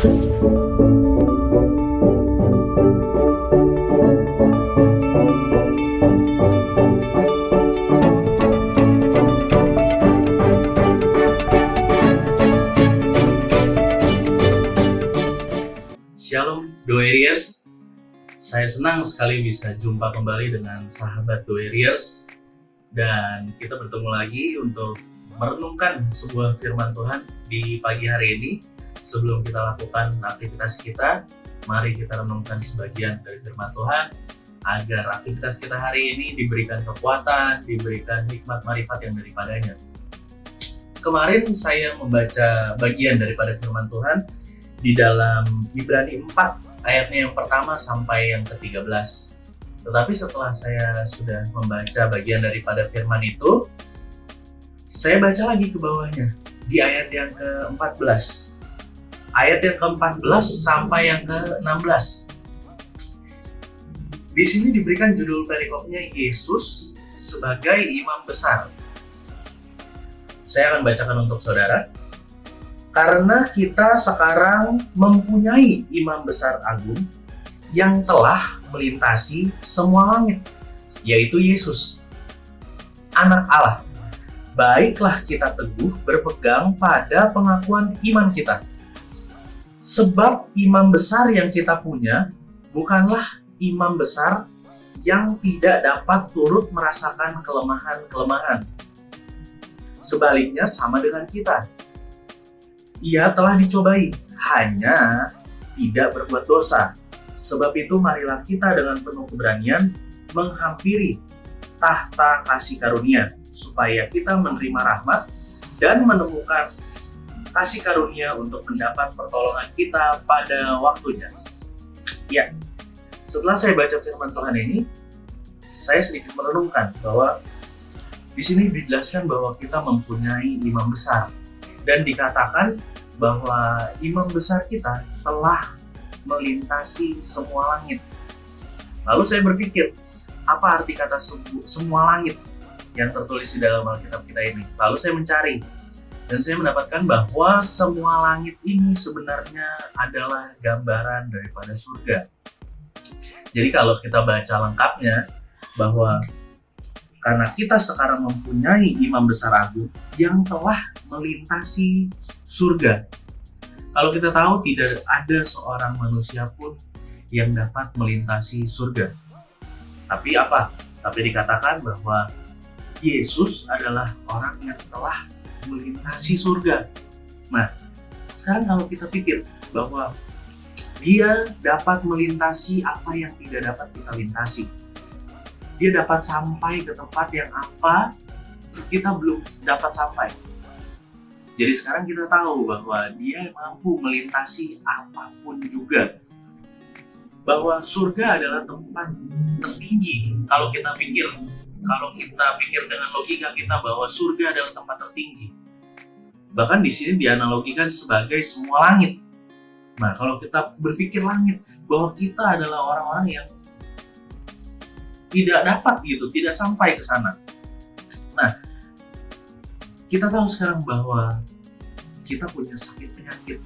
Shalom Doeriers, saya senang sekali bisa jumpa kembali dengan sahabat Doeriers, dan kita bertemu lagi untuk merenungkan sebuah firman Tuhan di pagi hari ini. Sebelum kita lakukan aktivitas kita, mari kita renungkan sebagian dari firman Tuhan agar aktivitas kita hari ini diberikan kekuatan, diberikan hikmat marifat yang daripadanya. Kemarin saya membaca bagian daripada firman Tuhan di dalam Ibrani 4 ayatnya yang pertama sampai yang ke-13. Tetapi setelah saya sudah membaca bagian daripada firman itu, saya baca lagi ke bawahnya di ayat yang ke-14. Ayat yang ke-14 sampai yang ke-16. Di sini diberikan judul perikopnya Yesus sebagai imam besar. Saya akan bacakan untuk saudara. Karena kita sekarang mempunyai imam besar agung yang telah melintasi semua langit, yaitu Yesus, Anak Allah. Baiklah kita teguh berpegang pada pengakuan iman kita. Sebab imam besar yang kita punya bukanlah imam besar yang tidak dapat turut merasakan kelemahan-kelemahan. Sebaliknya sama dengan kita. Ia telah dicobai, hanya tidak berbuat dosa. Sebab itu marilah kita dengan penuh keberanian menghampiri tahta kasih karunia, supaya kita menerima rahmat dan menemukan kasih karunia untuk mendapat pertolongan kita pada waktunya. Ya, setelah saya baca firman Tuhan ini, saya sedikit merenungkan bahwa di sini dijelaskan bahwa kita mempunyai imam besar, dan dikatakan bahwa imam besar kita telah melintasi semua langit. Lalu saya berpikir, apa arti kata semua langit yang tertulis di dalam Alkitab kita ini? Lalu saya mencari, dan saya mendapatkan bahwa semua langit ini sebenarnya adalah gambaran daripada surga. Jadi kalau kita baca lengkapnya, bahwa karena kita sekarang mempunyai imam besar agung yang telah melintasi surga. Kalau kita tahu tidak ada seorang manusia pun yang dapat melintasi surga. Tapi apa? Tapi dikatakan bahwa Yesus adalah orang yang telah melintasi surga. Nah, sekarang kalau kita pikir bahwa dia dapat melintasi apa yang tidak dapat kita lintasi. Dia dapat sampai ke tempat yang apa kita belum dapat sampai. Jadi sekarang kita tahu bahwa dia mampu melintasi apapun juga. Bahwa surga adalah tempat tertinggi. Kalau kita pikir dengan logika kita bahwa surga adalah tempat tertinggi. Bahkan di sini dianalogikan sebagai semua langit. Nah, kalau kita berpikir langit, bahwa kita adalah orang-orang yang tidak dapat tidak sampai ke sana. Nah, kita tahu sekarang bahwa kita punya sakit penyakit,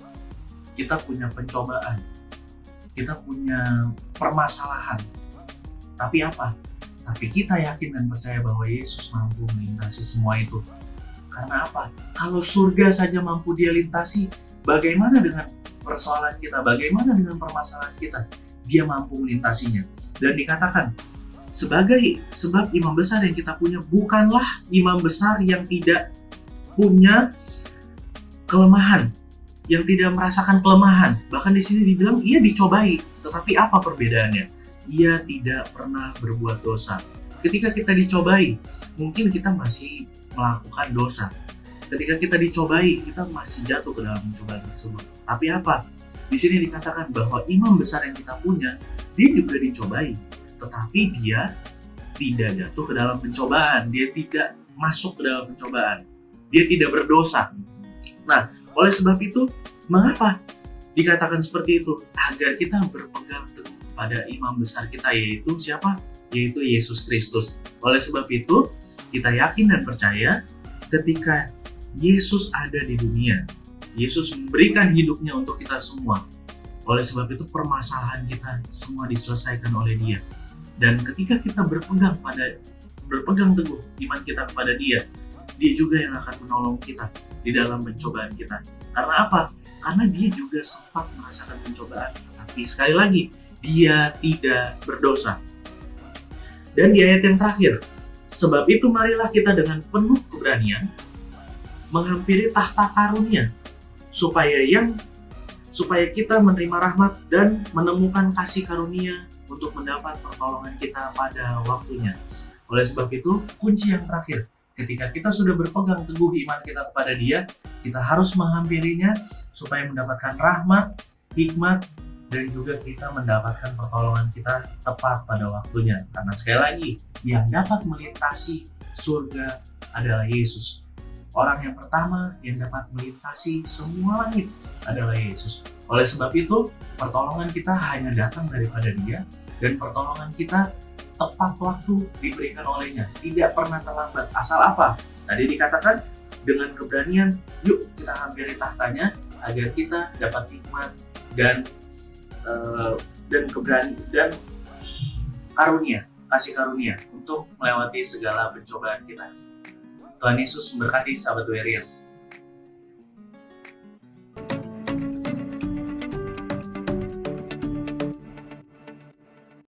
kita punya pencobaan, kita punya permasalahan. Tapi apa? Tapi kita yakin dan percaya bahwa Yesus mampu melintasi semua itu. Karena apa? Kalau surga saja mampu dia lintasi, bagaimana dengan persoalan kita? Bagaimana dengan permasalahan kita? Dia mampu melintasinya. Dan dikatakan, sebab imam besar yang kita punya bukanlah imam besar yang tidak punya kelemahan, yang tidak merasakan kelemahan. Bahkan di sini dibilang ia dicobai, tetapi apa perbedaannya? Ia tidak pernah berbuat dosa. Ketika kita dicobai, mungkin kita masih melakukan dosa. Ketika kita dicobai, kita masih jatuh ke dalam pencobaan tersebut. Tapi apa? Di sini dikatakan bahwa imam besar yang kita punya, dia juga dicobai. Tetapi dia tidak jatuh ke dalam pencobaan, dia tidak masuk ke dalam pencobaan, dia tidak berdosa. Nah, oleh sebab itu, mengapa dikatakan seperti itu? Agar kita berpegang teguh kepada imam besar kita, yaitu siapa? Yaitu Yesus Kristus. Oleh sebab itu, kita yakin dan percaya ketika Yesus ada di dunia, Yesus memberikan hidupnya untuk kita semua. Oleh sebab itu permasalahan kita semua diselesaikan oleh Dia. Dan ketika kita berpegang teguh iman kita kepada Dia, Dia juga yang akan menolong kita di dalam pencobaan kita. Karena apa? Karena Dia juga sempat merasakan pencobaan. Tapi sekali lagi, Dia tidak berdosa. Dan di ayat yang terakhir, sebab itu marilah kita dengan penuh keberanian menghampiri tahta karunia, supaya kita menerima rahmat dan menemukan kasih karunia untuk mendapat pertolongan kita pada waktunya. Oleh sebab itu, kunci yang terakhir, ketika kita sudah berpegang teguh iman kita kepada Dia, kita harus menghampirinya supaya mendapatkan rahmat, hikmat, dan juga kita mendapatkan pertolongan kita tepat pada waktunya. Karena sekali lagi, yang dapat melintasi surga adalah Yesus. Orang yang pertama yang dapat melintasi semua langit adalah Yesus. Oleh sebab itu, pertolongan kita hanya datang daripada Dia, dan pertolongan kita tepat waktu diberikan olehnya, tidak pernah terlambat. Asal apa? Tadi dikatakan dengan keberanian, yuk kita hampiri tahtanya agar kita dapat hikmat dan karunia, kasih karunia untuk melewati segala pencobaan kita. Tuhan Yesus memberkati sahabat warriors.